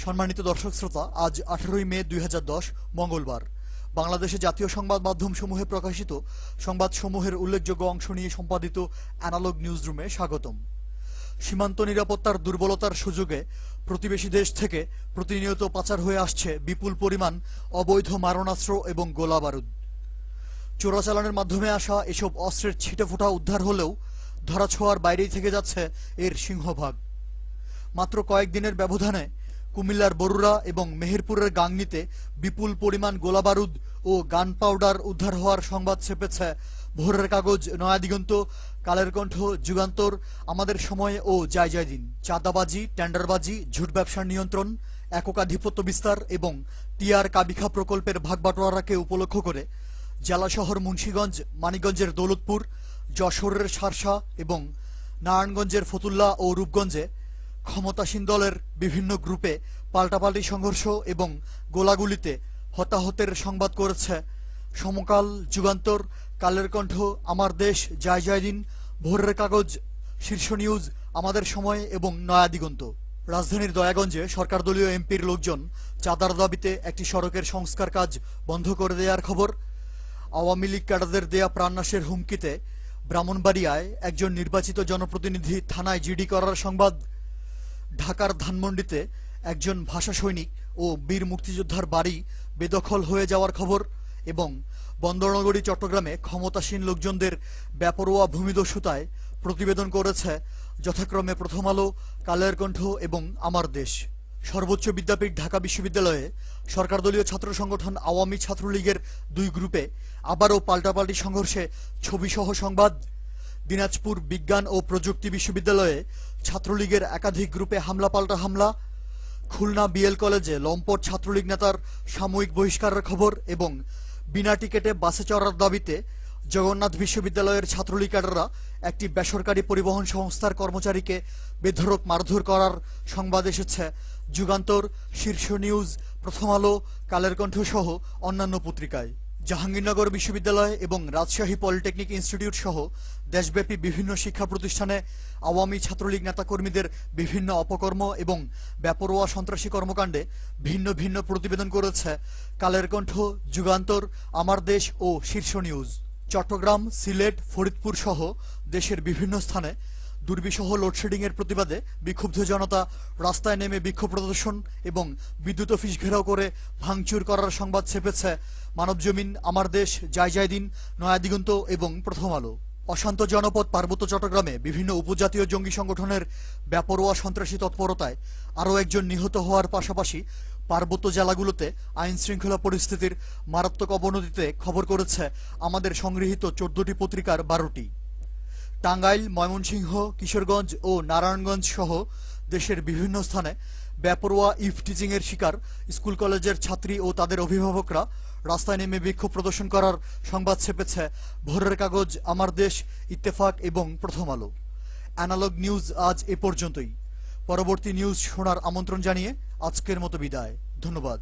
সম্মানিত দর্শক শ্রোতা, আজ 18 মে 2010 মঙ্গলবার বাংলাদেশে জাতীয় সংবাদ মাধ্যমসমূহে প্রকাশিত সংবাদসমূহের উল্লেখযোগ্য অংশ নিয়ে সম্পাদিত অ্যানালগ নিউজরুমে স্বাগতম। সীমান্ত নিরাপত্তার দুর্বলতার সুযোগে প্রতিবেশী দেশ থেকে প্রতিনিয়ত পাচার হয়ে আসছে বিপুল পরিমাণ অবৈধ মারণাস্ত্র এবং গোলাবারুদ। চোরাচালানের মাধ্যমে আসা এসব অস্ত্রের ছিটেফোঁটা উদ্ধার হলেও ধরাছোঁয়ার বাইরেই থেকে যাচ্ছে এর সিংহভাগ। মাত্র কয়েকদিনের ব্যবধানে কুমিল্লার বরুড়া এবং মেহেরপুরের গাংনীতে বিপুল পরিমাণ গোলাবারুদ ও গান পাউডার উদ্ধার হওয়ার সংবাদ ছেপেছে ভোরের কাগজ, নয়াদিগন্ত, কালের কণ্ঠ, যুগান্তর, আমাদের সময় ও যায় দিন। চাঁদাবাজি, টেন্ডারবাজি, ঝুট ব্যবসার নিয়ন্ত্রণ, এককাধিপত্য বিস্তার এবং টিআর কাবিখা প্রকল্পের ভাগবাটোয়ারাকে উপলক্ষ করে জেলা শহর মুন্সিগঞ্জ, মানিকগঞ্জের দৌলতপুর, যশোরের শার্শা এবং নারায়ণগঞ্জের ফতুল্লা ও রূপগঞ্জে ক্ষমতাসীন দলের বিভিন্ন গ্রুপে পাল্টাপাল্টি সংঘর্ষ এবং গোলাগুলিতে হতাহতের সংবাদ করেছে সমকাল, যুগান্তর, কালের কণ্ঠ, আমার দেশ, যায় দিন, ভোরের কাগজ, শীর্ষ নিউজ, আমাদের সময় এবং নয়াদিগন্ত। রাজধানীর দয়াগঞ্জে সরকার দলীয় এমপির লোকজন চাঁদার দাবিতে একটি সড়কের সংস্কার কাজ বন্ধ করে দেওয়ার খবর। আওয়ামী লীগ ক্যাডারদের দেয়া প্রাণনাশের হুমকিতে ব্রাহ্মণবাড়িয়ায় একজন নির্বাচিত জনপ্রতিনিধি থানায় জিডি করার সংবাদ। ঢাকার ধানমন্ডিতে একজন ভাষা সৈনিক ও বীর মুক্তিযোদ্ধার বাড়ি বেদখল হয়ে যাওয়ার খবর এবং বন্দরনগরী চট্টগ্রামে ক্ষমতাসীন লোকজনদের বেপরোয়া ভূমিদস্যুতায় প্রতিবেদন করেছে যথাক্রমে প্রথম আলো, কালের কণ্ঠ এবং আমার দেশ। সর্বোচ্চ বিদ্যাপীঠ ঢাকা বিশ্ববিদ্যালয়ে সরকারদলীয় ছাত্র সংগঠন আওয়ামী ছাত্রলীগের দুই গ্রুপে আবারও পাল্টাপাল্টি সংঘর্ষে ছবিসহ সংবাদ। দিনাজপুর বিজ্ঞান ও প্রযুক্তি বিশ্ববিদ্যালয়ে ছাত্রলীগের একাধিক গ্রুপে হামলা হামলা। খুলনা বিএল কলেজে লম্পট ছাত্রলীগ নেতার সাময়িক বহিষ্কারের খবর এবং বিনা টিকেটে বাসে চড়ার দাবিতে জগন্নাথ বিশ্ববিদ্যালয়ের ছাত্রলীগ ক্যাডাররা একটি বেসরকারি পরিবহন সংস্থার কর্মচারীকে বেধড়ক মারধর করার সংবাদ এসেছে যুগান্তর, শীর্ষ নিউজ, প্রথম আলো, কালের কণ্ঠ সহ অন্যান্য পত্রিকায়। জাহাঙ্গীরনগর বিশ্ববিদ্যালয় এবং রাজশাহী পলিটেকনিক ইনস্টিটিউট সহ দেশব্যাপী বিভিন্ন শিক্ষা প্রতিষ্ঠানে আওয়ামী ছাত্রলীগ নেতাকর্মীদের বিভিন্ন অপকর্ম এবং বেপরোয়া সন্ত্রাসী কর্মকাণ্ডে ভিন্ন ভিন্ন প্রতিবেদন করেছে কালের কণ্ঠ, যুগান্তর, আমার দেশ ও শীর্ষ নিউজ। চট্টগ্রাম, সিলেট, ফরিদপুর সহ দেশের বিভিন্ন স্থানে দুর্বিষহ লোডশেডিংয়ের প্রতিবাদে বিক্ষুব্ধ জনতা রাস্তায় নেমে বিক্ষোভ প্রদর্শন এবং বিদ্যুৎ অফিস ঘেরাও করে ভাঙচুর করার সংবাদ ছেপেছে মানবজমিন, আমার দেশ, যায় দিন, নয়াদিগন্ত এবং প্রথম আলো। অশান্ত জনপদ পার্বত্য চট্টগ্রামে বিভিন্ন উপজাতীয় জঙ্গি সংগঠনের বেপরোয়া সন্ত্রাসী তৎপরতায় আরও একজন নিহত হওয়ার পাশাপাশি পার্বত্য জেলাগুলোতে আইন শৃঙ্খলা পরিস্থিতির মারাত্মক অবনতিতে খবর করেছে আমাদের সংগৃহীত 14টি পত্রিকার 12টি। টাঙ্গাইল, ময়মনসিংহ, কিশোরগঞ্জ ও নারায়ণগঞ্জ সহ দেশের বিভিন্ন স্থানে বেপরোয়া ইভটিজিংয়ের শিকার স্কুল কলেজের ছাত্রী ও তাদের অভিভাবকরা রাস্তায় নেমে বিক্ষোভ প্রদর্শন করার সংবাদ ছেপেছে ভোরের কাগজ, আমার দেশ, ইত্তেফাক এবং প্রথম আলো। অ্যানালগ নিউজ আজ এ পর্যন্তই। পরবর্তী নিউজ শোনার আমন্ত্রণ জানিয়ে আজকের মতো বিদায়। ধন্যবাদ।